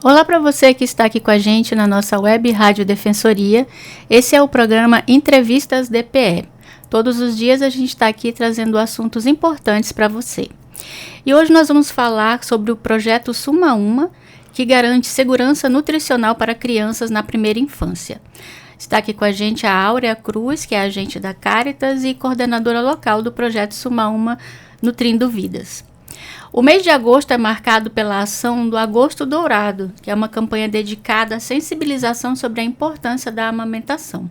Olá para você que está aqui com a gente na nossa web Rádio Defensoria. Esse é o programa Entrevistas DPE. Todos os dias a gente está aqui trazendo assuntos importantes para você. E hoje nós vamos falar sobre o projeto Suma Uma, que garante segurança nutricional para crianças na primeira infância. Está aqui com a gente a Áurea Cruz, que é agente da Caritas e coordenadora local do projeto Suma Uma, Nutrindo Vidas. O mês de agosto é marcado pela ação do Agosto Dourado, que é uma campanha dedicada à sensibilização sobre a importância da amamentação.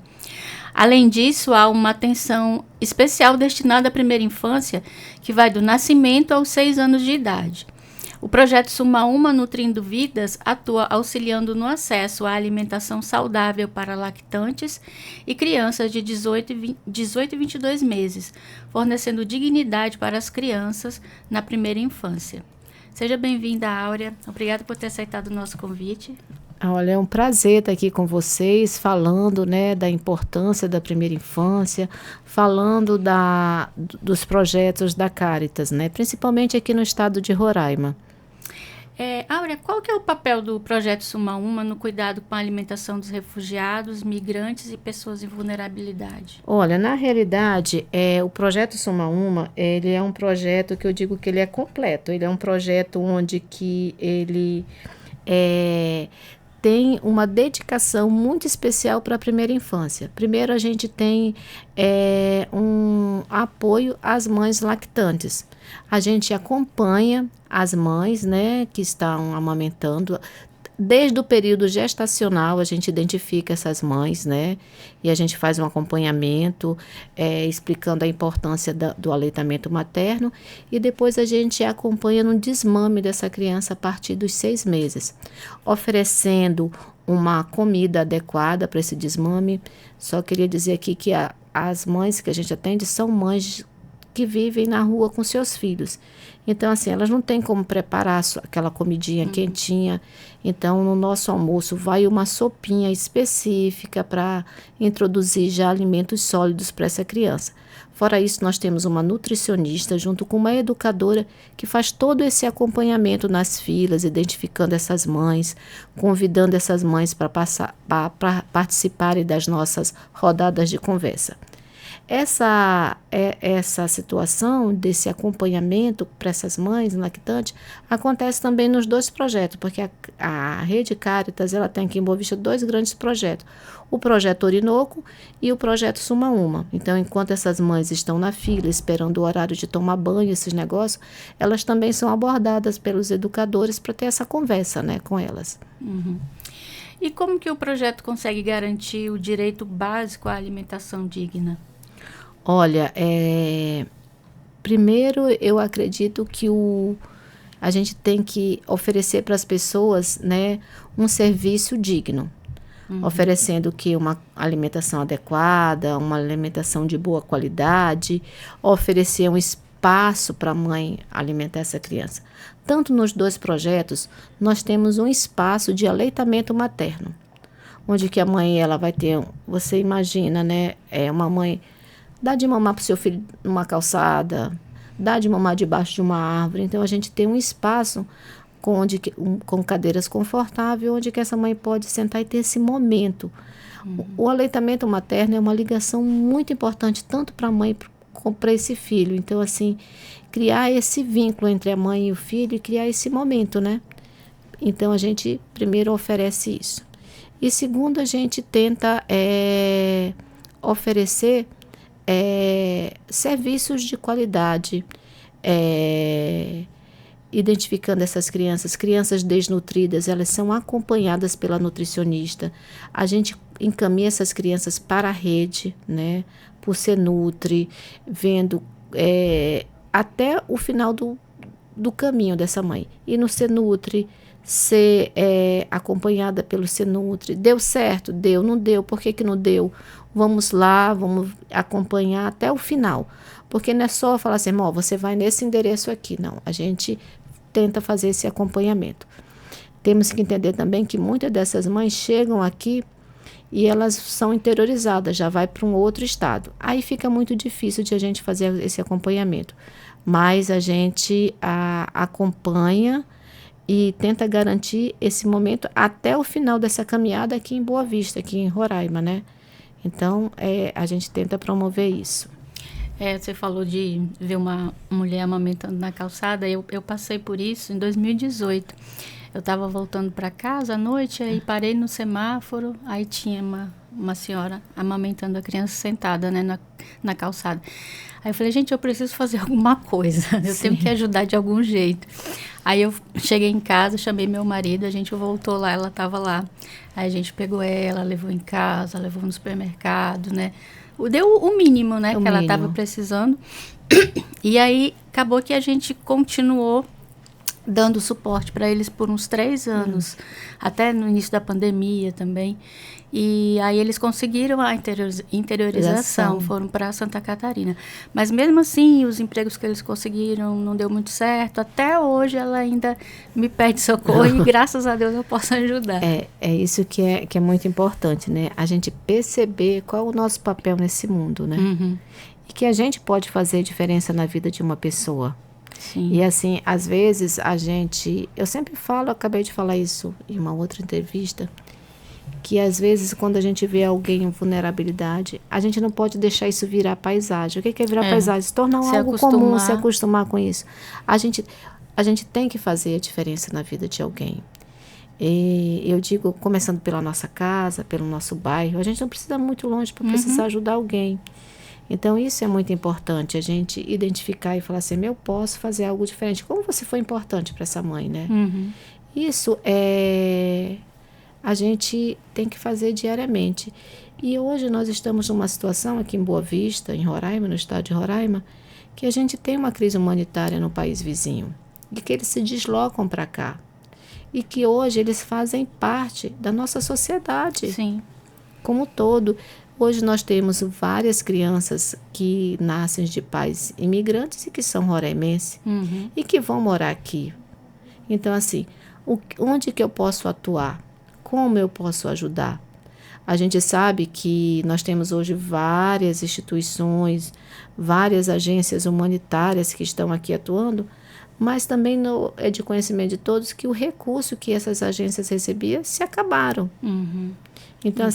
Além disso, há uma atenção especial destinada à primeira infância, que vai do nascimento aos 6 anos de idade. O projeto Suma Uma Nutrindo Vidas atua auxiliando no acesso à alimentação saudável para lactantes e crianças de 18 e 22 meses, fornecendo dignidade para as crianças na primeira infância. Seja bem-vinda, Áurea. Obrigada por ter aceitado o nosso convite. Olha, é um prazer estar aqui com vocês, falando, da importância da primeira infância, falando dos projetos da Caritas, principalmente aqui no estado de Roraima. Áurea, qual que é o papel do projeto Suma Uma no cuidado com a alimentação dos refugiados, migrantes e pessoas em vulnerabilidade? Olha, na realidade, o projeto Suma Uma, ele é um projeto que eu digo que ele é completo. Ele é um projeto onde que ele tem uma dedicação muito especial para a primeira infância. Primeiro, a gente tem um apoio às mães lactantes. A gente acompanha as mães, que estão amamentando. Desde o período gestacional, a gente identifica essas mães, e a gente faz um acompanhamento, explicando a importância do aleitamento materno, e depois a gente acompanha no desmame dessa criança a partir dos 6 meses, oferecendo uma comida adequada para esse desmame. Só queria dizer aqui que as mães que a gente atende são mães que vivem na rua com seus filhos. Então, assim, elas não têm como preparar aquela comidinha quentinha. Então, no nosso almoço vai uma sopinha específica para introduzir já alimentos sólidos para essa criança. Fora isso, nós temos uma nutricionista junto com uma educadora que faz todo esse acompanhamento nas filas, identificando essas mães, convidando essas mães para participarem das nossas rodadas de conversa. Essa situação desse acompanhamento para essas mães lactantes acontece também nos 2 projetos, porque a Rede Caritas ela tem aqui em Boa Vista 2 grandes projetos, o projeto Orinoco e o projeto Suma Uma. Então, enquanto essas mães estão na fila esperando o horário de tomar banho, esses negócios, elas também são abordadas pelos educadores para ter essa conversa com elas. Uhum. E como que o projeto consegue garantir o direito básico à alimentação digna? Olha, primeiro eu acredito que a gente tem que oferecer para as pessoas, um serviço digno, oferecendo uma alimentação adequada, uma alimentação de boa qualidade, oferecer um espaço para a mãe alimentar essa criança. Tanto nos 2 projetos, nós temos um espaço de aleitamento materno, onde que a mãe ela vai ter, você imagina, uma mãe dá de mamar para o seu filho numa calçada, dá de mamar debaixo de uma árvore. Então, a gente tem um espaço com cadeiras confortáveis, onde que essa mãe pode sentar e ter esse momento. O aleitamento materno é uma ligação muito importante, tanto para a mãe como para esse filho. Então, assim, criar esse vínculo entre a mãe e o filho e criar esse momento, Então, a gente primeiro oferece isso. E segundo, a gente tenta oferecer serviços de qualidade, identificando essas crianças desnutridas, elas são acompanhadas pela nutricionista. A gente encaminha essas crianças para a rede, por Senutri, vendo até o final do caminho dessa mãe. E no Senutri, ser acompanhada pelo Senutri. Deu certo? Deu. Não deu? Por que não deu? Vamos lá, vamos acompanhar até o final. Porque não é só falar assim, você vai nesse endereço aqui. Não, a gente tenta fazer esse acompanhamento. Temos que entender também que muitas dessas mães chegam aqui e elas são interiorizadas, já vai para um outro estado. Aí fica muito difícil de a gente fazer esse acompanhamento. Mas a gente acompanha e tenta garantir esse momento até o final dessa caminhada aqui em Boa Vista, aqui em Roraima, né? Então, a gente tenta promover isso. Você falou de ver uma mulher amamentando na calçada. Eu passei por isso em 2018. Eu estava voltando para casa à noite, aí parei no semáforo, aí tinha uma senhora amamentando a criança sentada, né, na calçada. Aí eu falei, gente, eu preciso fazer alguma coisa, eu tenho que ajudar de algum jeito. Aí eu cheguei em casa, chamei meu marido, a gente voltou lá, ela estava lá. Aí a gente pegou ela, levou em casa, levou no supermercado, né. Deu o mínimo, né, que ela estava precisando. E aí acabou que a gente continuou dando suporte para eles por uns 3 anos, até no início da pandemia também. E aí eles conseguiram a interiorização, foram para Santa Catarina. Mas mesmo assim, os empregos que eles conseguiram não deu muito certo. Até hoje ela ainda me pede socorro e graças a Deus eu posso ajudar. É isso que é muito importante, né? A gente perceber qual é o nosso papel nesse mundo, né? E que a gente pode fazer diferença na vida de uma pessoa. Sim. E assim, às vezes eu sempre falo, acabei de falar isso em uma outra entrevista, que às vezes quando a gente vê alguém em vulnerabilidade, a gente não pode deixar isso virar paisagem. O que é virar paisagem? Se tornar algo comum, se acostumar com isso. A gente tem que fazer a diferença na vida de alguém. E eu digo, começando pela nossa casa, pelo nosso bairro, a gente não precisa ir muito longe para precisar ajudar alguém. Então, isso é muito importante, a gente identificar e falar assim, eu posso fazer algo diferente. Como você foi importante para essa mãe, né? Isso a gente tem que fazer diariamente. E hoje nós estamos numa situação aqui em Boa Vista, em Roraima, no estado de Roraima, que a gente tem uma crise humanitária no país vizinho. E que eles se deslocam para cá. E que hoje eles fazem parte da nossa sociedade. Sim. Como um todo. Hoje nós temos várias crianças que nascem de pais imigrantes e que são roraimenses e que vão morar aqui. Então, assim, onde que eu posso atuar? Como eu posso ajudar? A gente sabe que nós temos hoje várias instituições, várias agências humanitárias que estão aqui atuando, mas também é de conhecimento de todos que o recurso que essas agências recebiam se acabaram. Então,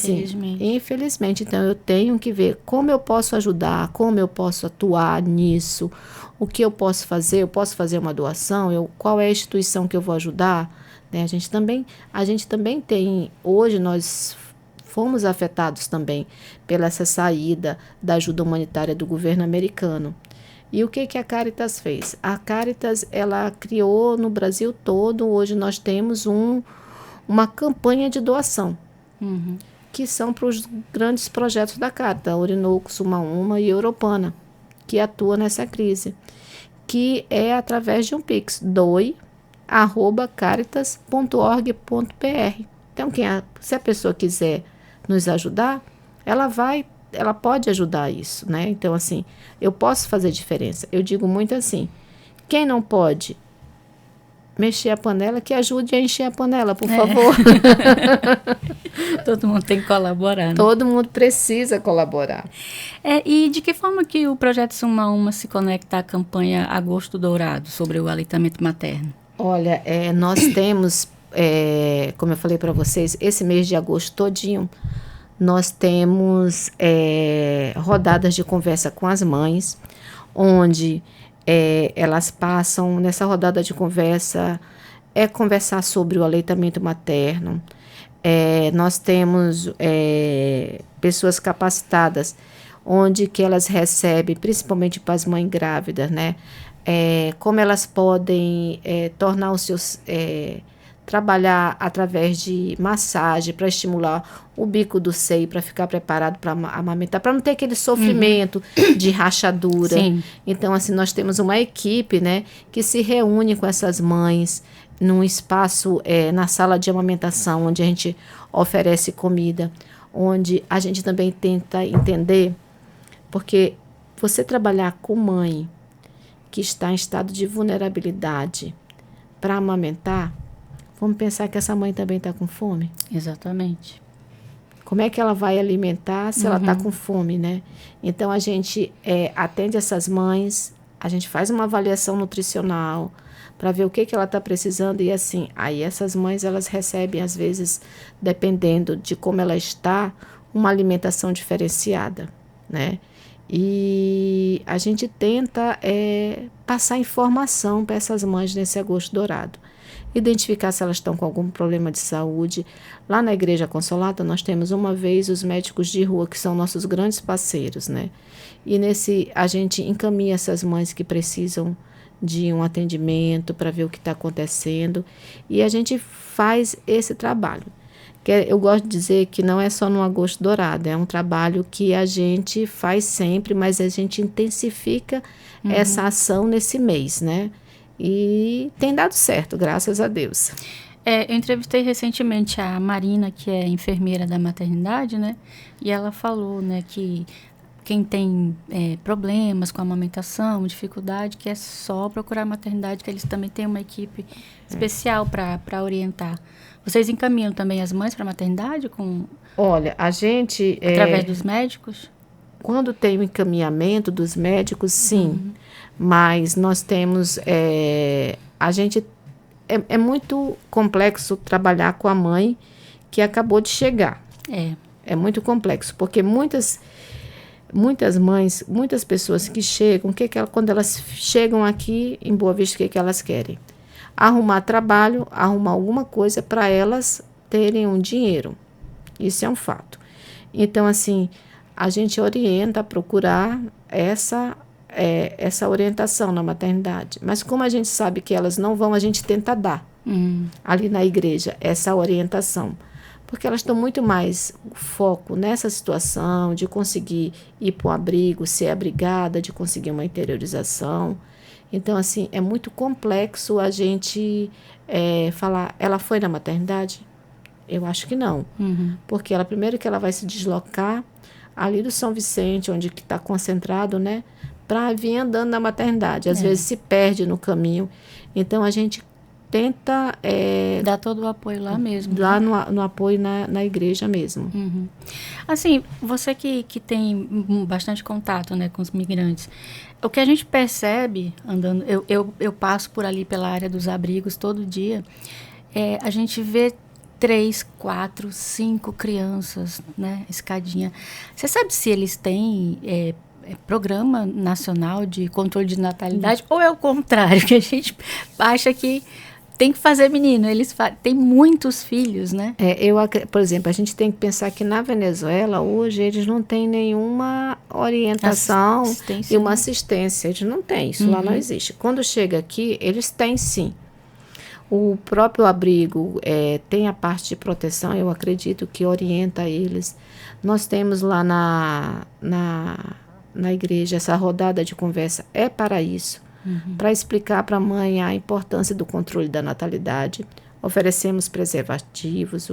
infelizmente, então eu tenho que ver como eu posso ajudar, como eu posso atuar nisso, o que eu posso fazer uma doação, qual é a instituição que eu vou ajudar, né? A gente também tem, hoje nós fomos afetados também pela essa saída da ajuda humanitária do governo americano. E o que a Caritas fez? A Caritas, ela criou no Brasil todo, hoje nós temos uma campanha de doação. Que são para os grandes projetos da Caritas, Orinoco, Sumaúma e Europana, que atua nessa crise, que é através de um Pix, doe@caritas.org.br. Então, se a pessoa quiser nos ajudar, ela pode ajudar isso, né? Então, assim, eu posso fazer diferença. Eu digo muito assim, quem não pode mexer a panela, que ajude a encher a panela, por favor. Todo mundo tem que colaborar, né? Todo mundo precisa colaborar. E de que forma que o projeto Sumaúma se conecta à campanha Agosto Dourado sobre o aleitamento materno? Olha, nós temos, como eu falei para vocês, esse mês de agosto todinho, nós temos rodadas de conversa com as mães, onde elas passam nessa rodada de conversa, conversar sobre o aleitamento materno. Nós temos pessoas capacitadas, onde que elas recebem, principalmente para as mães grávidas, né? Como elas podem tornar os seus... trabalhar através de massagem para estimular o bico do seio, para ficar preparado para amamentar, para não ter aquele sofrimento de rachadura. Sim. Então, assim, nós temos uma equipe, né, que se reúne com essas mães num espaço, na sala de amamentação, onde a gente oferece comida, onde a gente também tenta entender, porque você trabalhar com mãe que está em estado de vulnerabilidade para amamentar, vamos pensar que essa mãe também está com fome? Exatamente. Como é que ela vai alimentar se ela está com fome, né? Então, a gente atende essas mães, a gente faz uma avaliação nutricional para ver o que ela está precisando e assim. Aí essas mães, elas recebem, às vezes, dependendo de como ela está, uma alimentação diferenciada, né? E a gente tenta passar informação para essas mães nesse agosto dourado. Identificar se elas estão com algum problema de saúde. Lá na Igreja Consolata, nós temos uma vez os médicos de rua, que são nossos grandes parceiros, né? E a gente encaminha essas mães que precisam de um atendimento para ver o que está acontecendo. E a gente faz esse trabalho. Eu gosto de dizer que não é só no agosto dourado, é um trabalho que a gente faz sempre, mas a gente intensifica essa ação nesse mês, né? E tem dado certo, graças a Deus. Eu entrevistei recentemente a Marina, que é enfermeira da maternidade, né? E ela falou, né, que quem tem problemas com a amamentação, dificuldade, que é só procurar a maternidade, que eles também têm uma equipe especial para orientar. Vocês encaminham também as mães para a maternidade? Olha, a gente... Através dos médicos? Quando tem o encaminhamento dos médicos, sim. Mas nós temos... a gente... É muito complexo trabalhar com a mãe que acabou de chegar. É muito complexo, porque muitas mães, muitas pessoas que chegam, quando elas chegam aqui em Boa Vista, o que elas querem? Arrumar trabalho, arrumar alguma coisa para elas terem um dinheiro. Isso é um fato. Então, assim, a gente orienta a procurar essa orientação na maternidade. Mas como a gente sabe que elas não vão, a gente tenta dar ali na igreja essa orientação. Porque elas estão muito mais foco nessa situação de conseguir ir para o abrigo, ser abrigada, de conseguir uma interiorização. Então, assim, é muito complexo a gente falar, ela foi na maternidade? Eu acho que não. Porque primeiro que ela vai se deslocar ali do São Vicente, onde está concentrado, né? Para vir andando na maternidade. Às vezes se perde no caminho. Então, a gente tenta... dar todo o apoio lá mesmo. Lá no apoio na igreja mesmo. Assim, você que tem bastante contato, né, com os migrantes, o que a gente percebe andando... Eu passo por ali pela área dos abrigos todo dia, a gente vê 3, 4, 5 crianças, né, escadinha. Você sabe se eles têm... Programa Nacional de Controle de Natalidade, ou é o contrário, que a gente acha que tem que fazer menino, eles têm muitos filhos, né? Por exemplo, a gente tem que pensar que na Venezuela, hoje, eles não têm nenhuma orientação e uma assistência, eles não têm, isso lá não existe. Quando chega aqui, eles têm sim. O próprio abrigo tem a parte de proteção, eu acredito que orienta eles. Nós temos lá na igreja, essa rodada de conversa é para isso, para explicar para a mãe a importância do controle da natalidade. Oferecemos preservativos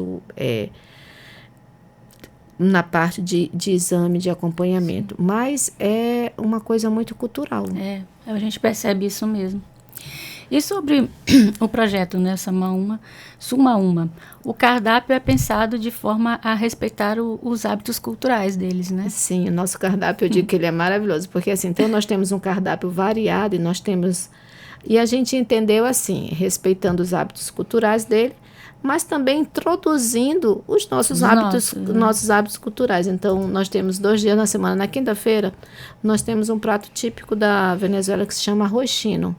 na parte de exame, de acompanhamento, mas é uma coisa muito cultural. A gente percebe isso mesmo. E sobre o projeto, né, Suma Uma, o cardápio é pensado de forma a respeitar os hábitos culturais deles, né? Sim, o nosso cardápio, eu digo que ele é maravilhoso, porque assim, então nós temos um cardápio variado e a gente entendeu assim, respeitando os hábitos culturais dele, mas também introduzindo os nossos hábitos culturais. Então, nós temos 2 dias na semana. Na quinta-feira, nós temos um prato típico da Venezuela que se chama arroz chino.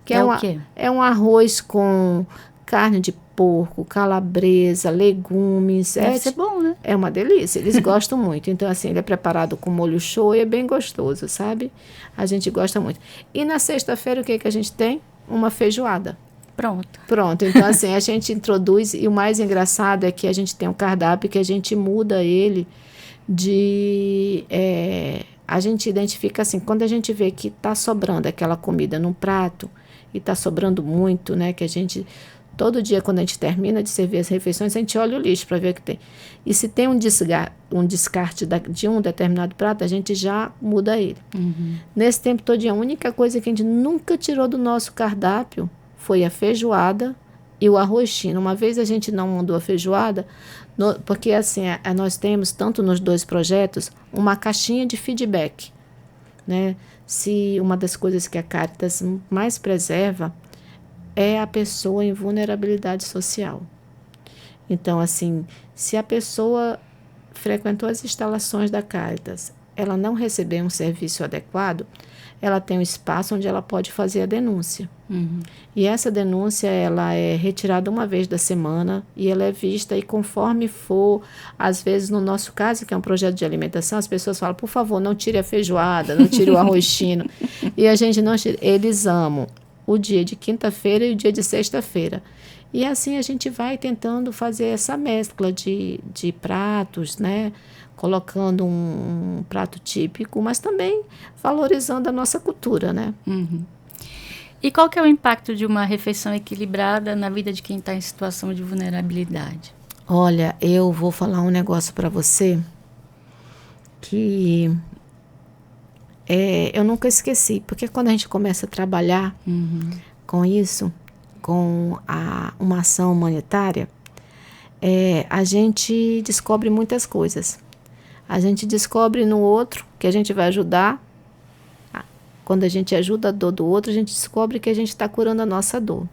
Que o quê? É um arroz com carne de porco, calabresa, legumes. Deve ser bom, né? É uma delícia, eles gostam muito. Então, assim, ele é preparado com molho show e é bem gostoso, sabe? A gente gosta muito. E na sexta-feira, o que a gente tem? Uma feijoada. Pronto, então assim, a gente introduz, e o mais engraçado é que a gente tem um cardápio que a gente muda ele a gente identifica assim, quando a gente vê que está sobrando aquela comida num prato, e está sobrando muito, né, que a gente, todo dia quando a gente termina de servir as refeições, a gente olha o lixo para ver o que tem. E se tem um descarte de um determinado prato, a gente já muda ele. Nesse tempo todo, a única coisa que a gente nunca tirou do nosso cardápio foi a feijoada e o arroz chino. Uma vez a gente não mandou a feijoada, porque assim, nós temos, tanto nos 2 projetos, uma caixinha de feedback, né? Se uma das coisas que a Caritas mais preserva é a pessoa em vulnerabilidade social. Então, assim, se a pessoa frequentou as instalações da Caritas, ela não recebeu um serviço adequado, ela tem um espaço onde ela pode fazer a denúncia. E essa denúncia, ela é retirada uma vez da semana e ela é vista, e conforme for, às vezes no nosso caso, que é um projeto de alimentação, as pessoas falam, por favor, não tire a feijoada, não tire o arroz chino. E a gente não tira, eles amam o dia de quinta-feira e o dia de sexta-feira. E assim a gente vai tentando fazer essa mescla de pratos, né? Colocando um prato típico, mas também valorizando a nossa cultura, né? E qual que é o impacto de uma refeição equilibrada na vida de quem está em situação de vulnerabilidade? Olha, eu vou falar um negócio para você que eu nunca esqueci, porque quando a gente começa a trabalhar com isso, com uma ação humanitária, a gente descobre muitas coisas. A gente descobre no outro que a gente vai ajudar. Quando a gente ajuda a dor do outro, a gente descobre que a gente está curando a nossa dor.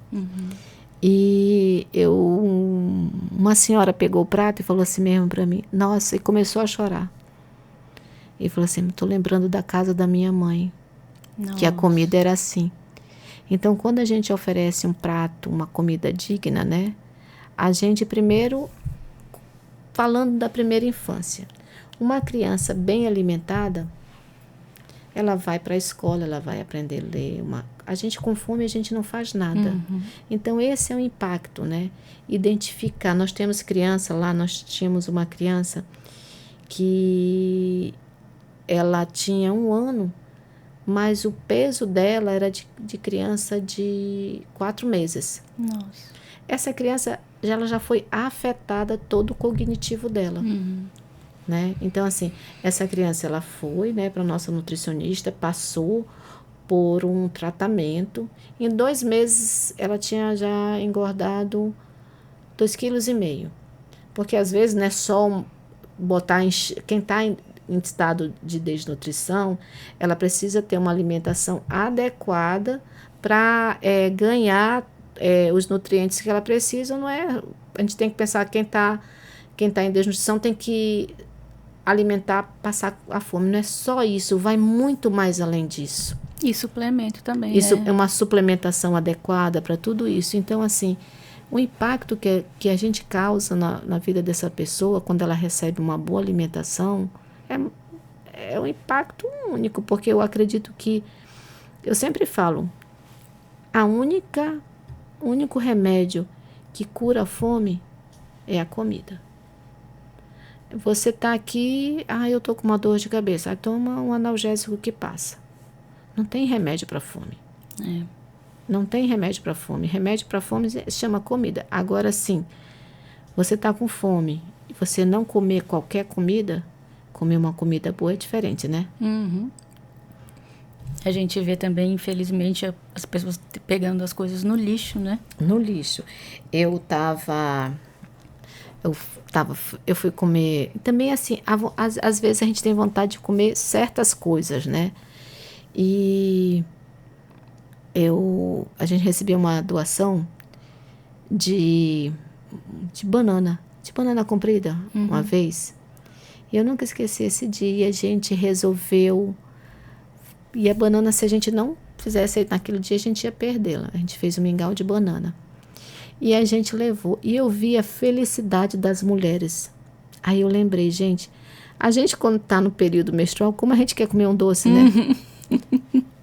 E uma senhora pegou o prato e falou assim mesmo para mim, nossa, e começou a chorar. E falou assim, estou lembrando da casa da minha mãe, que a comida era assim. Então, quando a gente oferece um prato, uma comida digna, né? A gente primeiro, falando da primeira infância, uma criança bem alimentada, ela vai para a escola, ela vai aprender a ler. A gente com fome, a gente não faz nada. Então, esse é o impacto, né? Identificar. Nós temos criança lá, nós tínhamos uma criança que ela tinha 1 ano, mas o peso dela era de criança de 4 meses. Nossa. Essa criança, ela já foi afetada todo o cognitivo dela. Né? Então, assim, essa criança, ela foi, né, para a nossa nutricionista, passou por um tratamento. Em 2 meses, ela tinha já engordado 2,5 kg. Porque, às vezes, não é só botar... Quem está em estado de desnutrição, ela precisa ter uma alimentação adequada para ganhar os nutrientes que ela precisa. Não é, a gente tem que pensar que quem tá em desnutrição tem que alimentar, passar a fome. Não é só isso, vai muito mais além disso. E suplemento também, Isso né? é uma suplementação adequada para tudo isso. Então, assim, o impacto que a gente causa na vida dessa pessoa quando ela recebe uma boa alimentação é um impacto único, porque eu acredito que, eu sempre falo, o único remédio que cura a fome é a comida. Você está aqui, eu estou com uma dor de cabeça, aí toma um analgésico que passa. Não tem remédio para fome. Não tem remédio para fome. Remédio para fome se chama comida. Agora sim, você está com fome e você não comer qualquer comida, comer uma comida boa é diferente, né? A gente vê também, infelizmente, as pessoas pegando as coisas no lixo, né? No lixo. Eu fui comer... Também, assim, às vezes a gente tem vontade de comer certas coisas, né? E a gente recebeu uma doação de banana comprida, uma vez. E eu nunca esqueci esse dia. A gente resolveu... E a banana, se a gente não fizesse naquele dia, a gente ia perdê-la. A gente fez um mingau de banana. E a gente levou. E eu vi a felicidade das mulheres. Aí eu lembrei, gente, a gente quando está no período menstrual, como a gente quer comer um doce, né?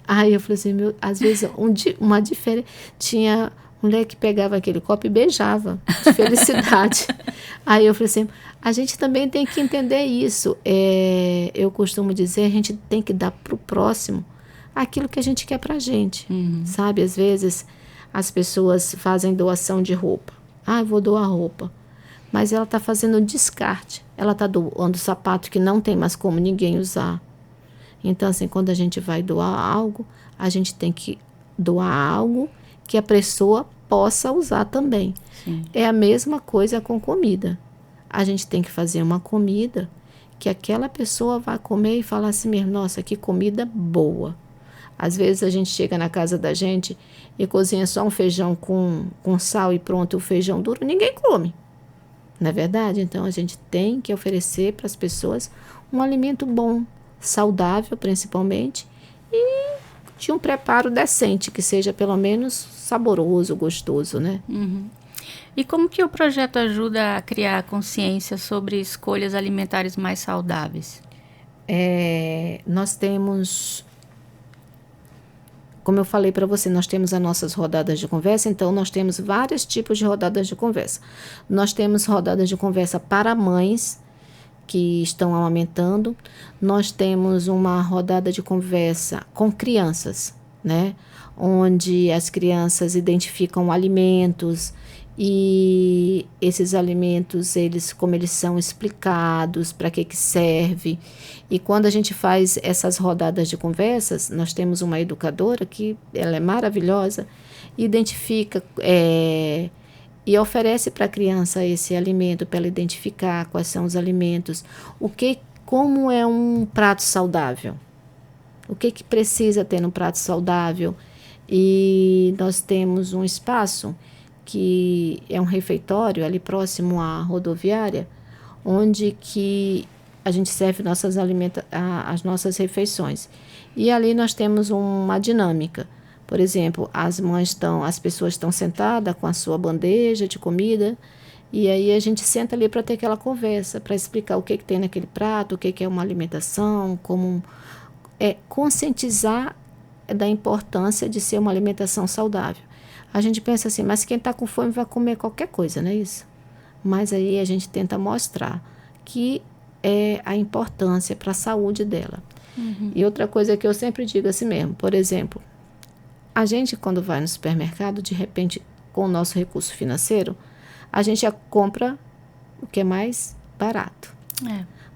Aí eu falei assim, às vezes uma diferença. Tinha mulher que pegava aquele copo e beijava de felicidade. Aí eu falei assim, a gente também tem que entender isso. Eu costumo dizer, a gente tem que dar para o próximo aquilo que a gente quer para a gente. Sabe, às vezes as pessoas fazem doação de roupa. Eu vou doar roupa. Mas ela está fazendo descarte. Ela está doando sapato que não tem mais como ninguém usar. Então, assim, quando a gente vai doar algo, a gente tem que doar algo que a pessoa possa usar também. Sim. É a mesma coisa com comida. A gente tem que fazer uma comida que aquela pessoa vai comer e falar assim mesmo, nossa, que comida boa. Às vezes a gente chega na casa da gente e cozinha só um feijão com sal e pronto, o feijão duro, ninguém come. Não é verdade? Então a gente tem que oferecer para as pessoas um alimento bom, saudável principalmente, e de um preparo decente, que seja pelo menos saboroso, gostoso, né? Uhum. E como que o projeto ajuda a criar consciência sobre escolhas alimentares mais saudáveis? Nós temos, como eu falei para você, nós temos as nossas rodadas de conversa, então nós temos vários tipos de rodadas de conversa. Nós temos rodadas de conversa para mães que estão amamentando, nós temos uma rodada de conversa com crianças, né? Onde as crianças identificam alimentos e esses alimentos, como eles são explicados, para que serve. E quando a gente faz essas rodadas de conversas, nós temos uma educadora que ela é maravilhosa, identifica e oferece para a criança esse alimento, para ela identificar quais são os alimentos, como é um prato saudável, o que precisa ter no prato saudável. E nós temos um espaço que é um refeitório ali próximo à rodoviária, onde que a gente serve as nossas refeições. E ali nós temos uma dinâmica. Por exemplo, as pessoas estão sentadas com a sua bandeja de comida, e aí a gente senta ali para ter aquela conversa, para explicar o que tem naquele prato, o que é uma alimentação, conscientizar da importância de ser uma alimentação saudável. A gente pensa assim, mas quem está com fome vai comer qualquer coisa, não é isso? Mas aí a gente tenta mostrar que é a importância para a saúde dela. Uhum. E outra coisa que eu sempre digo assim mesmo, por exemplo, a gente quando vai no supermercado, de repente, com o nosso recurso financeiro, a gente compra o que é mais barato.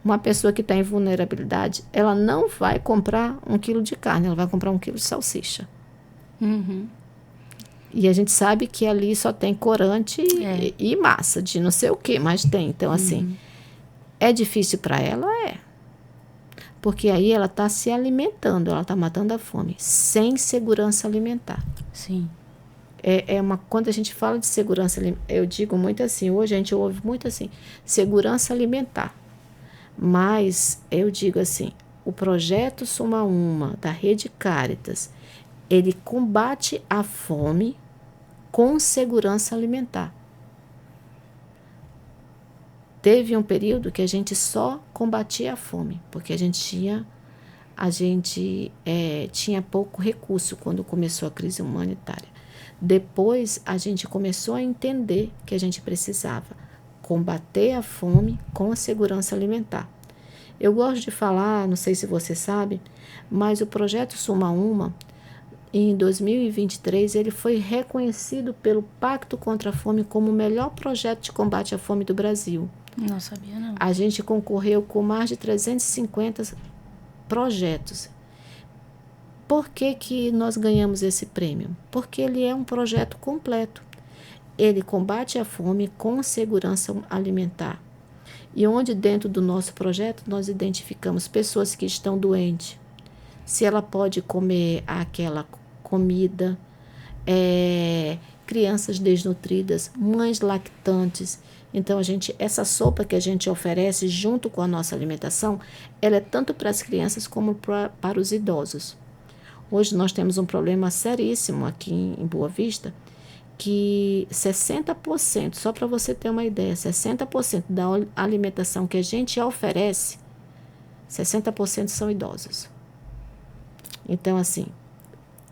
Uma pessoa que está em vulnerabilidade, ela não vai comprar 1 quilo de carne, ela vai comprar 1 quilo de salsicha. Uhum. E a gente sabe que ali só tem corante e massa, de não sei o que, mas tem. Então, assim, é difícil para ela? Porque aí ela está se alimentando, ela está matando a fome, sem segurança alimentar. Sim. Quando a gente fala de segurança alimentar, eu digo muito assim, hoje a gente ouve muito assim, segurança alimentar. Mas eu digo assim, o projeto Suma Uma, da Rede Cáritas, ele combate a fome com segurança alimentar. Teve um período que a gente só combatia a fome, porque a gente tinha pouco recurso quando começou a crise humanitária. Depois, a gente começou a entender que a gente precisava combater a fome com a segurança alimentar. Eu gosto de falar, não sei se você sabe, mas o projeto Suma Uma, em 2023, ele foi reconhecido pelo Pacto contra a Fome como o melhor projeto de combate à fome do Brasil. Não sabia, não. A gente concorreu com mais de 350 projetos. Por que nós ganhamos esse prêmio? Porque ele é um projeto completo. Ele combate a fome com segurança alimentar. E onde dentro do nosso projeto nós identificamos pessoas que estão doentes, se ela pode comer aquela comida, crianças desnutridas, mães lactantes. Então, essa sopa que a gente oferece junto com a nossa alimentação, ela é tanto para as crianças como para os idosos. Hoje nós temos um problema seríssimo aqui em Boa Vista, que 60%, só para você ter uma ideia, 60% da alimentação que a gente oferece, 60% são idosos. Então, assim...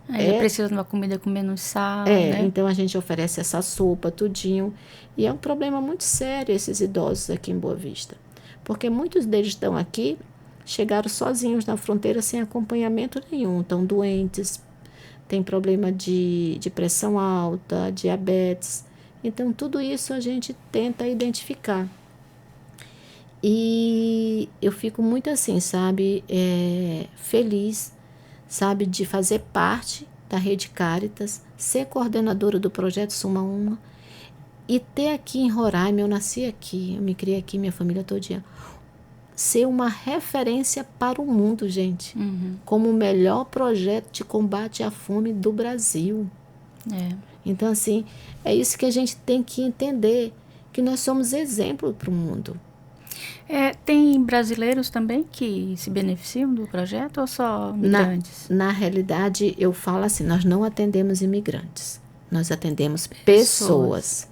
já precisa de uma comida com menos sal, né? Então a gente oferece essa sopa, tudinho. E é um problema muito sério esses idosos aqui em Boa Vista. Porque muitos deles estão aqui, chegaram sozinhos na fronteira sem acompanhamento nenhum, estão doentes, tem problema de pressão alta, diabetes. Então, tudo isso a gente tenta identificar. E eu fico muito assim, sabe, feliz, sabe, de fazer parte da Rede Cáritas, ser coordenadora do projeto Suma Uma e ter aqui em Roraima, eu nasci aqui, eu me criei aqui, minha família todinha, ser uma referência para o mundo, gente, como o melhor projeto de combate à fome do Brasil. Então, assim, é isso que a gente tem que entender, que nós somos exemplo para o mundo. Tem brasileiros também que se beneficiam do projeto ou só migrantes? Na realidade, eu falo assim, nós não atendemos imigrantes, nós atendemos pessoas.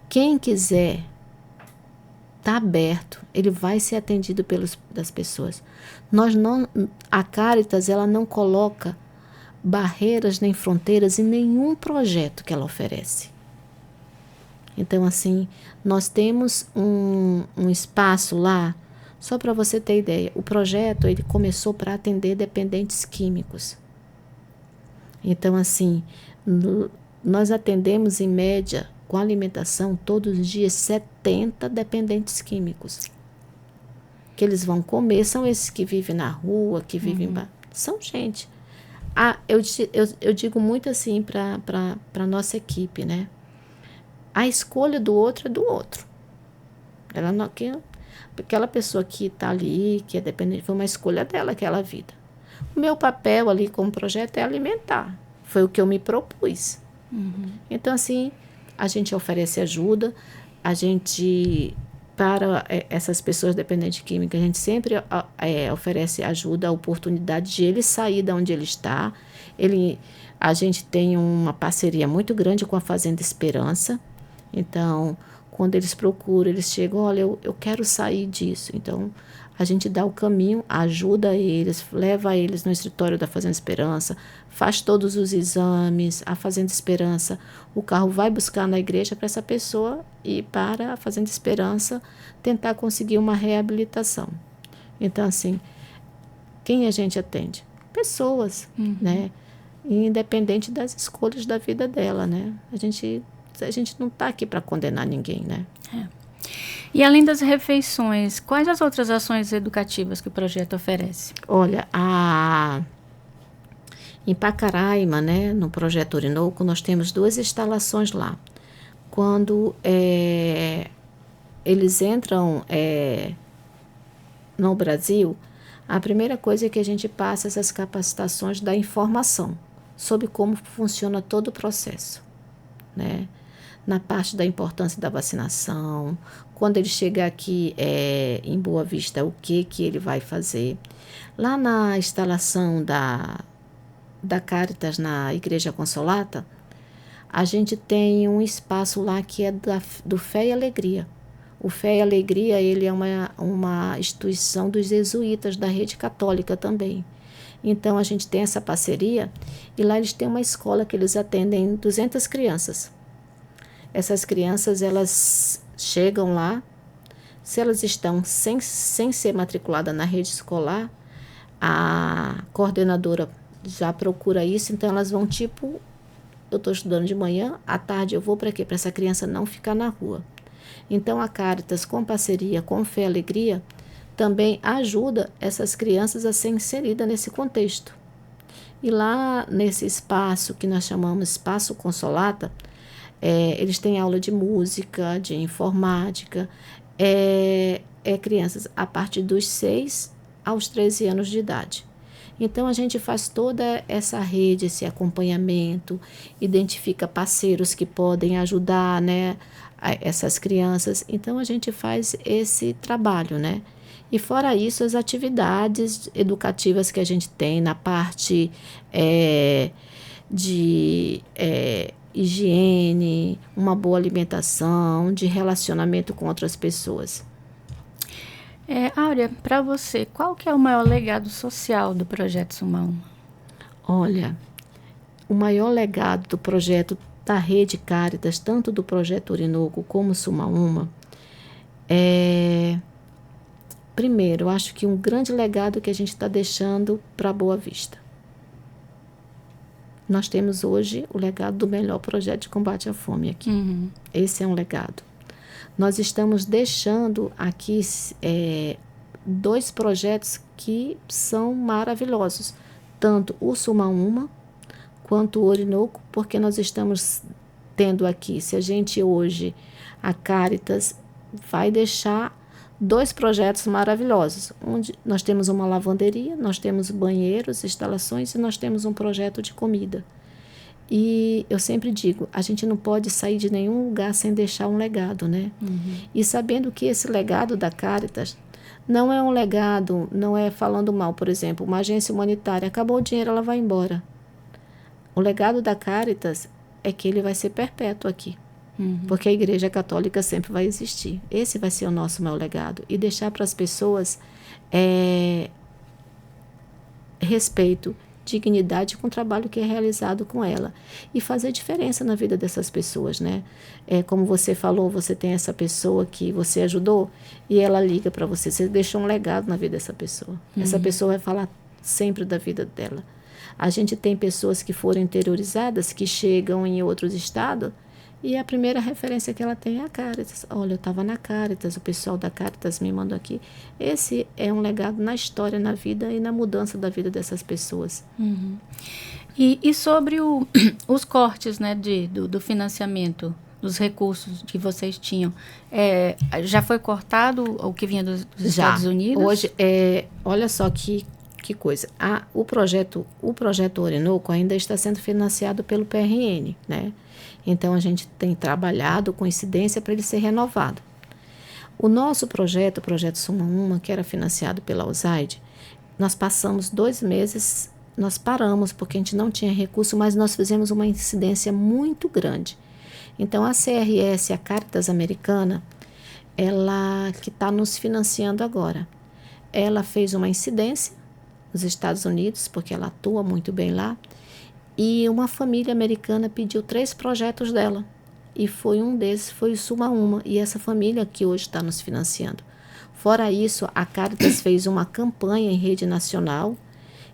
Quem quiser, está aberto, ele vai ser atendido das pessoas. A Caritas, ela não coloca barreiras nem fronteiras em nenhum projeto que ela oferece. Então, assim, nós temos um espaço lá, só para você ter ideia, o projeto ele começou para atender dependentes químicos. Então, assim, nós atendemos em média, com alimentação, todos os dias, 70 dependentes químicos. Que eles vão comer, são esses que vivem na rua, que vivem... São gente. Eu digo muito assim para a nossa equipe, né? A escolha do outro é do outro. Aquela pessoa que está ali, que é dependente, foi uma escolha dela, aquela vida. O meu papel ali como projeto é alimentar. Foi o que eu me propus. Então, assim, a gente oferece ajuda, para essas pessoas dependentes de química, a gente sempre oferece ajuda, a oportunidade de ele sair de onde ele está. A gente tem uma parceria muito grande com a Fazenda Esperança. Então, quando eles procuram, eles chegam, olha, eu quero sair disso. Então, a gente dá o caminho, ajuda eles, leva eles no escritório da Fazenda Esperança, faz todos os exames, a Fazenda Esperança, o carro vai buscar na igreja para essa pessoa ir para a Fazenda Esperança tentar conseguir uma reabilitação. Então, assim, quem a gente atende? Pessoas, né? Independente das escolhas da vida dela, né? A gente não está aqui para condenar ninguém, né? E além das refeições, quais as outras ações educativas que o projeto oferece? Olha, em Pacaraima, né, no Projeto Orinoco, nós temos 2 instalações lá. Quando eles entram no Brasil, a primeira coisa é que a gente passa essas capacitações da informação sobre como funciona todo o processo, né? Na parte da importância da vacinação, quando ele chegar aqui em Boa Vista, o que ele vai fazer. Lá na instalação da Caritas, na Igreja Consolata, a gente tem um espaço lá que é do Fé e Alegria. O Fé e Alegria, ele é uma instituição dos jesuítas da rede católica também. Então, a gente tem essa parceria e lá eles têm uma escola que eles atendem 200 crianças. Essas crianças, elas chegam lá, se elas estão sem ser matriculadas na rede escolar, a coordenadora já procura isso, então elas vão eu estou estudando de manhã, à tarde eu vou para quê? Para essa criança não ficar na rua. Então a Caritas, com parceria com Fé e Alegria, também ajuda essas crianças a ser inseridas nesse contexto. E lá nesse espaço que nós chamamos Espaço Consolata, eles têm aula de música, de informática, crianças a partir dos 6 aos 13 anos de idade. Então, a gente faz toda essa rede, esse acompanhamento, identifica parceiros que podem ajudar, né, essas crianças. Então, a gente faz esse trabalho, né? E fora isso, as atividades educativas que a gente tem na parte de higiene, uma boa alimentação, de relacionamento com outras pessoas. Áurea, para você, qual que é o maior legado social do Projeto Suma Uma? Olha, o maior legado do projeto da Rede Caritas, tanto do Projeto Orinoco como Suma Uma, primeiro, eu acho que um grande legado que a gente está deixando para Boa Vista. Nós temos hoje o legado do melhor projeto de combate à fome aqui. Esse é um legado. Nós estamos deixando aqui 2 projetos que são maravilhosos, tanto o Suma Uma quanto o Orinoco, porque nós estamos tendo aqui, se a gente hoje, a Caritas vai deixar 2 projetos maravilhosos, onde nós temos uma lavanderia, nós temos banheiros, instalações e nós temos um projeto de comida. E eu sempre digo, a gente não pode sair de nenhum lugar sem deixar um legado, né? E sabendo que esse legado da Caritas não é um legado, não é falando mal, por exemplo, uma agência humanitária, acabou o dinheiro, ela vai embora. O legado da Caritas é que ele vai ser perpétuo aqui. Porque a Igreja Católica sempre vai existir. Esse vai ser o nosso maior legado. E deixar para as pessoas respeito, dignidade com o trabalho que é realizado com ela. E fazer diferença na vida dessas pessoas, né? Como você falou, você tem essa pessoa que você ajudou e ela liga para você. Você deixou um legado na vida dessa pessoa. Essa pessoa vai falar sempre da vida dela. A gente tem pessoas que foram interiorizadas, que chegam em outros estados, e a primeira referência que ela tem é a Caritas. Olha, eu estava na Caritas, o pessoal da Caritas me mandou aqui. Esse é um legado na história, na vida e na mudança da vida dessas pessoas. E sobre os cortes, né, do financiamento, dos recursos que vocês tinham, já foi cortado o que vinha dos Estados Unidos? Hoje, olha só que coisa. O projeto Orinoco ainda está sendo financiado pelo PRN, né? Então, a gente tem trabalhado com incidência para ele ser renovado. O nosso projeto, o projeto Suma Uma, que era financiado pela USAID, nós passamos 2 meses, nós paramos porque a gente não tinha recurso, mas nós fizemos uma incidência muito grande. Então, a CRS, a Caritas Americana, ela que está nos financiando agora, ela fez uma incidência nos Estados Unidos, porque ela atua muito bem lá, e uma família americana pediu 3 projetos dela. E foi um desses, foi o Suma Uma. E essa família que hoje está nos financiando. Fora isso, a Caritas fez uma campanha em rede nacional,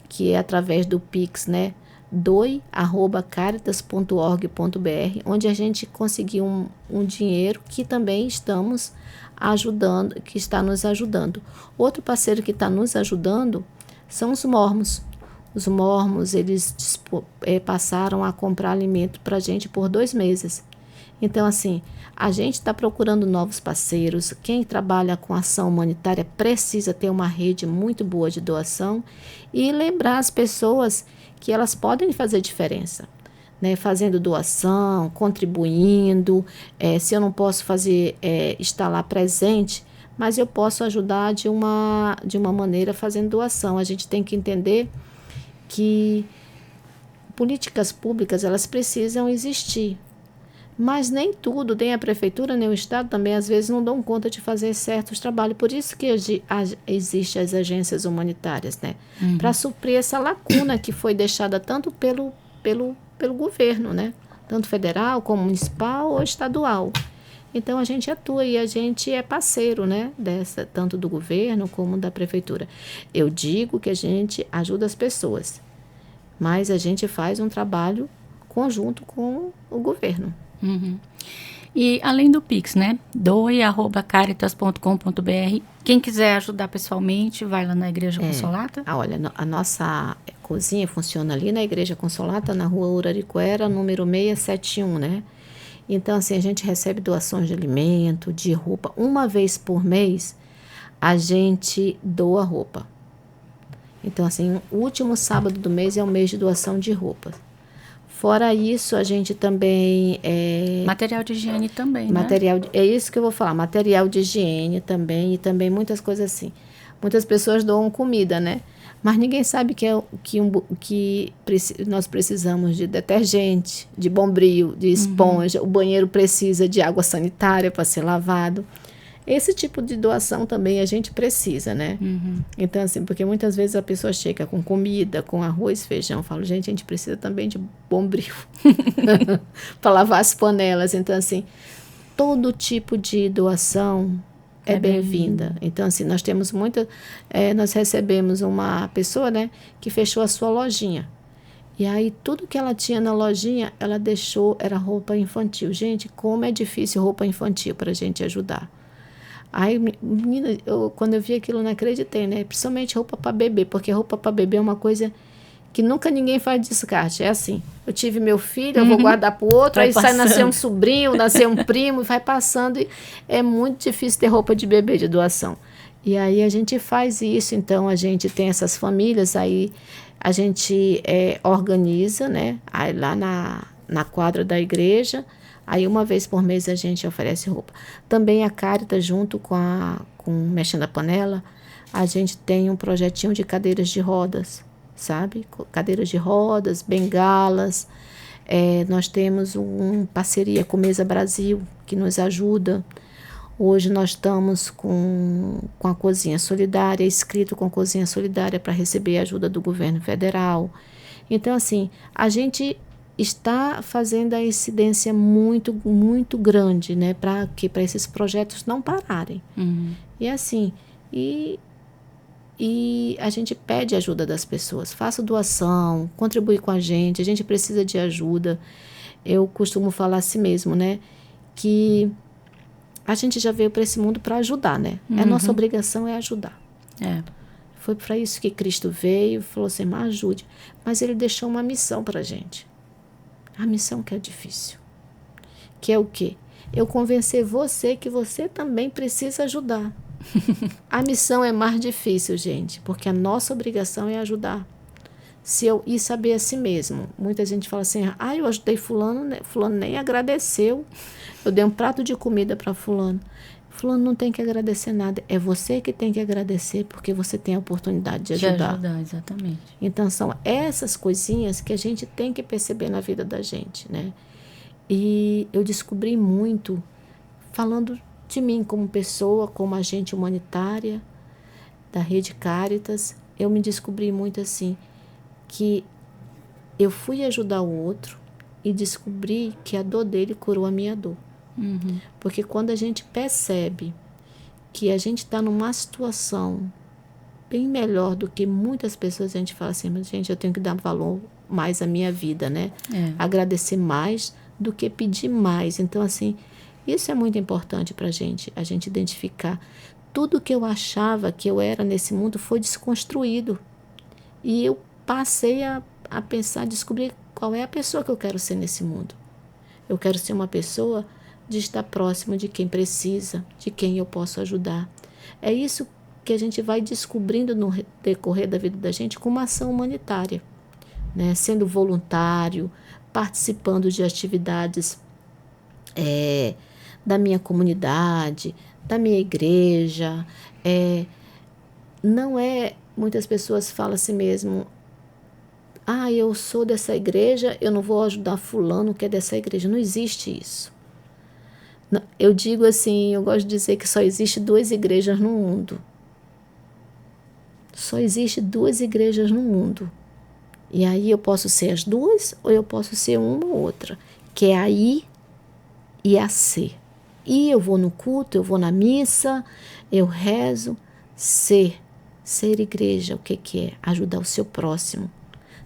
que é através do Pix, né? doe@caritas.org.br, onde a gente conseguiu um dinheiro que também estamos ajudando, que está nos ajudando. Outro parceiro que está nos ajudando são os mormons. Os mormons, eles passaram a comprar alimento para a gente por 2 meses. Então, assim, a gente está procurando novos parceiros. Quem trabalha com ação humanitária precisa ter uma rede muito boa de doação e lembrar as pessoas que elas podem fazer diferença, né? Fazendo doação, contribuindo. Se eu não posso estar lá presente, mas eu posso ajudar de uma maneira fazendo doação. A gente tem que entender que políticas públicas, elas precisam existir, mas nem tudo, nem a prefeitura, nem o Estado também, às vezes, não dão conta de fazer certos trabalhos. Por isso que existem as agências humanitárias, né? Para suprir essa lacuna que foi deixada tanto pelo governo, né? Tanto federal, como municipal ou estadual. Então, a gente atua e a gente é parceiro, né? Tanto do governo como da prefeitura. Eu digo que a gente ajuda as pessoas, mas a gente faz um trabalho conjunto com o governo. E além do Pix, né? doe@caritas.com.br. Quem quiser ajudar pessoalmente, vai lá na Igreja Consolata? Olha, a nossa cozinha funciona ali na Igreja Consolata, na rua Uraricuera, número 671, né? Então, assim, a gente recebe doações de alimento, de roupa. Uma vez por mês, a gente doa roupa. Então, assim, o último sábado do mês é o mês de doação de roupas. Fora isso, a gente também... Material de higiene também, né? É isso que eu vou falar. Material de higiene também, e também muitas coisas assim. Muitas pessoas doam comida, né? Mas ninguém sabe que nós precisamos de detergente, de bombril, de esponja. O banheiro precisa de água sanitária para ser lavado. Esse tipo de doação também a gente precisa, né? Então, assim, porque muitas vezes a pessoa chega com comida, com arroz, feijão. Eu falo, gente, a gente precisa também de bombril para lavar as panelas. Então, assim, todo tipo de doação é bem-vinda. Então, assim, nós temos nós recebemos uma pessoa, né, que fechou a sua lojinha. E aí, tudo que ela tinha na lojinha, ela deixou, era roupa infantil. Gente, como é difícil roupa infantil para a gente ajudar. Aí, menina, quando eu vi aquilo, não acreditei, né? Principalmente roupa para bebê, porque roupa para bebê é uma coisa que nunca ninguém faz descarte. É assim, eu tive meu filho, eu vou guardar para o outro, aí sai nascer um sobrinho, nascer um primo, e vai passando. E é muito difícil ter roupa de bebê de doação. E aí a gente faz isso, então a gente tem essas famílias, aí a gente organiza, né? Aí lá na quadra da igreja, aí uma vez por mês a gente oferece roupa. Também a Caritas, junto com Mexendo a Panela, a gente tem um projetinho de cadeiras de rodas, sabe? Cadeiras de rodas, bengalas. Nós temos uma parceria com Mesa Brasil, que nos ajuda. Hoje nós estamos com a Cozinha Solidária, inscrito com a Cozinha Solidária para receber a ajuda do governo federal. Então, assim, a gente está fazendo a incidência muito, muito grande, né? Para esses projetos não pararem. E assim, e a gente pede ajuda das pessoas. Faça doação, contribui com a gente precisa de ajuda. Eu costumo falar assim mesmo, né? Que a gente já veio para esse mundo para ajudar, né? A nossa obrigação é ajudar. Foi para isso que Cristo veio e falou assim, mas ajude. Mas ele deixou uma missão para a gente. A missão que é difícil. Que é o quê? Eu convencer você que você também precisa ajudar. A missão é mais difícil, gente, porque a nossa obrigação é ajudar. E saber a si mesmo. Muita gente fala assim, eu ajudei fulano, né? Fulano nem agradeceu. Eu dei um prato de comida para fulano. Fulano não tem que agradecer nada. É você que tem que agradecer porque você tem a oportunidade de ajudar. De ajudar, exatamente. Então, são essas coisinhas que a gente tem que perceber na vida da gente, né? E eu descobri muito, falando de mim como pessoa, como agente humanitária da Rede Caritas, eu me descobri muito assim, que eu fui ajudar o outro e descobri que a dor dele curou a minha dor. Porque quando a gente percebe que a gente está numa situação bem melhor do que muitas pessoas, a gente fala assim, mas gente, eu tenho que dar valor mais à minha vida, né? Agradecer mais do que pedir mais. Então, assim, isso é muito importante para a gente identificar. Tudo que eu achava que eu era nesse mundo foi desconstruído. E eu passei a pensar, descobrir qual é a pessoa que eu quero ser nesse mundo. Eu quero ser uma pessoa de estar próximo de quem precisa, de quem eu posso ajudar. É isso que a gente vai descobrindo no decorrer da vida da gente com uma ação humanitária, né? Sendo voluntário, participando de atividades da minha comunidade, da minha igreja. Muitas pessoas falam assim mesmo, eu sou dessa igreja, eu não vou ajudar fulano que é dessa igreja. Não existe isso. Eu digo assim, eu gosto de dizer que só existe 2 igrejas no mundo. Só existe 2 igrejas no mundo. E aí eu posso ser as 2 ou eu posso ser uma ou outra. Que é a I e a C. E eu vou no culto, eu vou na missa, eu rezo. Ser igreja, o que é? Ajudar o seu próximo.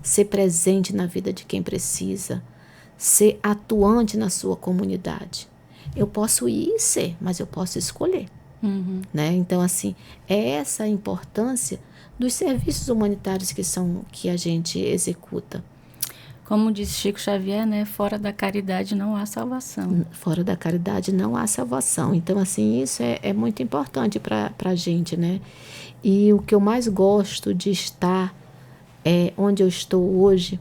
Ser presente na vida de quem precisa. Ser atuante na sua comunidade. Eu posso ir e ser, mas eu posso escolher. Né? Então, assim, é essa a importância dos serviços humanitários que a gente executa. Como disse Chico Xavier, né? Fora da caridade não há salvação. Fora da caridade não há salvação. Então, assim, isso é muito importante para a gente, né? E o que eu mais gosto de estar onde eu estou hoje,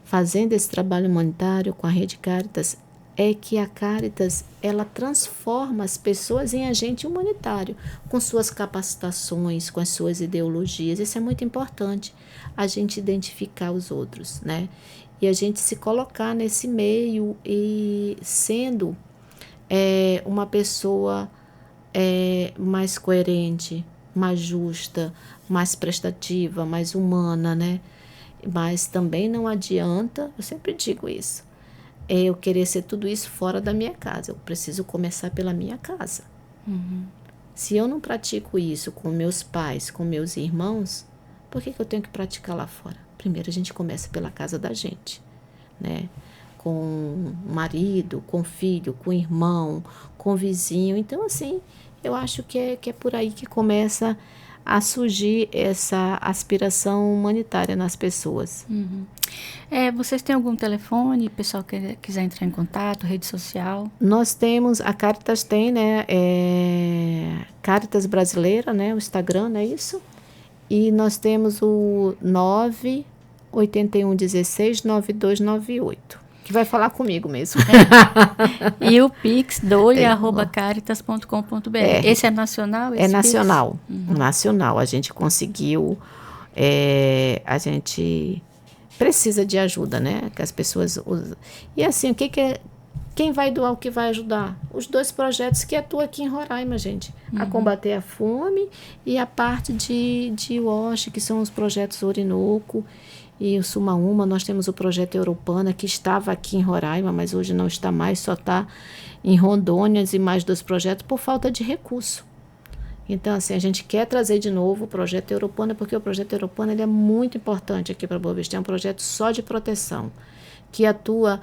fazendo esse trabalho humanitário com a Rede Caritas, é que a Caritas, ela transforma as pessoas em agente humanitário, com suas capacitações, com as suas ideologias. Isso é muito importante, a gente identificar os outros, né? E a gente se colocar nesse meio e sendo uma pessoa mais coerente, mais justa, mais prestativa, mais humana, né? Mas também não adianta, eu sempre digo isso, eu querer ser tudo isso fora da minha casa. Eu preciso começar pela minha casa. Se eu não pratico isso com meus pais, com meus irmãos, por que eu tenho que praticar lá fora? Primeiro a gente começa pela casa da gente, né? Com o marido, com o filho, com o irmão, com o vizinho. Então, assim, eu acho que é por aí que começa a surgir essa aspiração humanitária nas pessoas. Uhum. Vocês têm algum telefone, pessoal que quiser entrar em contato, rede social? Nós temos, a Caritas tem, né, Caritas Brasileira, né, o Instagram, não é isso? E nós temos o 981169298, que vai falar comigo mesmo. E o Pix, doe@caritas.com.br. Esse é nacional? É nacional, Uhum. nacional. A gente conseguiu, a gente precisa de ajuda, né? Que as pessoas usam. E assim, o que é... Quem vai doar, o que vai ajudar? Os 2 projetos que atuam aqui em Roraima, gente. A combater a fome e a parte de WASH, que são os projetos Orinoco e o Sumaúma. Nós temos o projeto Europana, que estava aqui em Roraima, mas hoje não está mais, só está em Rondônia e mais 2 projetos por falta de recurso. Então, assim, a gente quer trazer de novo o projeto Europana, porque o projeto Europana ele é muito importante aqui para Boa Vista. É um projeto só de proteção, que atua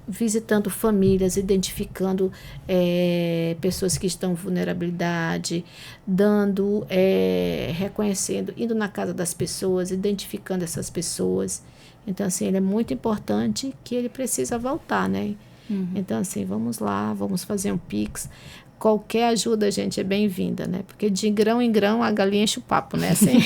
visitando famílias, identificando pessoas que estão em vulnerabilidade, dando, reconhecendo, indo na casa das pessoas, identificando essas pessoas. Então, assim, ele é muito importante, que ele precisa voltar, né? Uhum. Então, assim, vamos lá, vamos fazer um Pix. Qualquer ajuda, gente, é bem-vinda, né? Porque de grão em grão a galinha enche o papo, né? Assim.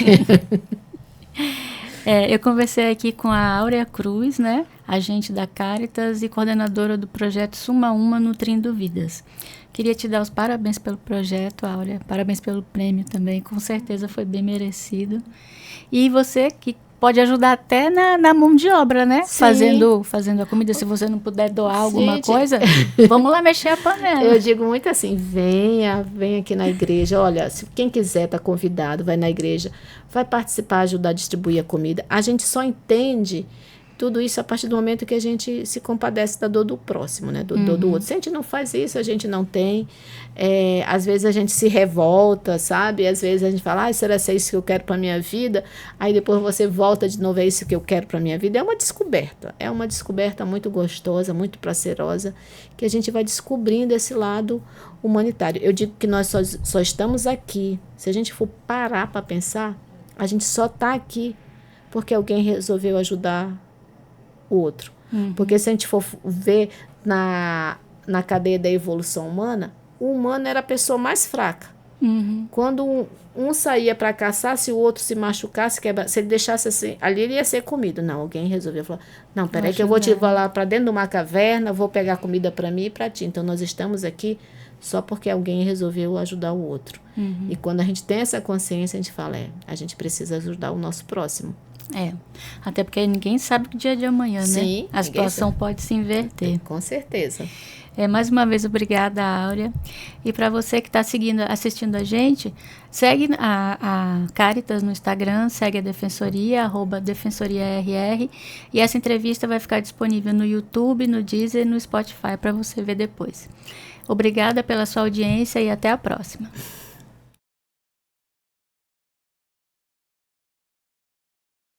Eu conversei aqui com a Áurea Cruz, né, agente da Caritas e coordenadora do projeto Sumaúma Nutrindo Vidas. Queria te dar os parabéns pelo projeto, Áurea. Parabéns pelo prêmio também, com certeza foi bem merecido. E você que pode ajudar até na mão de obra, né? Fazendo a comida. Se você não puder doar alguma coisa, vamos lá mexer a panela. Eu digo muito assim, venha aqui na igreja. Olha, se quem quiser tá convidado, vai na igreja, vai participar, ajudar a distribuir a comida. A gente só entende tudo isso a partir do momento que a gente se compadece da dor do próximo, né? Do outro. Se a gente não faz isso, a gente não tem. Às vezes a gente se revolta, sabe? Às vezes a gente fala, será que é isso que eu quero para minha vida? Aí depois você volta de novo, é isso que eu quero para minha vida. É uma descoberta muito gostosa, muito prazerosa, que a gente vai descobrindo esse lado humanitário. Eu digo que nós só estamos aqui. Se a gente for parar para pensar, a gente só está aqui porque alguém resolveu ajudar o outro. Porque se a gente for ver na cadeia da evolução humana, o humano era a pessoa mais fraca. Quando um saía para caçar, se o outro se machucasse, se ele deixasse assim, ali ele ia ser comido. Não, alguém resolveu falar, não, peraí que eu vou te levar lá para dentro de uma caverna, vou pegar comida para mim e para ti. Então nós estamos aqui só porque alguém resolveu ajudar o outro. E quando a gente tem essa consciência, a gente fala, a gente precisa ajudar o nosso próximo. Até porque ninguém sabe o dia de amanhã, Sim, né? A situação pode se inverter. Com certeza. Mais uma vez, obrigada, Áurea. E para você que está assistindo a gente, segue a Caritas no Instagram, segue a Defensoria, @DefensoriaRR. E essa entrevista vai ficar disponível no YouTube, no Deezer e no Spotify para você ver depois. Obrigada pela sua audiência e até a próxima.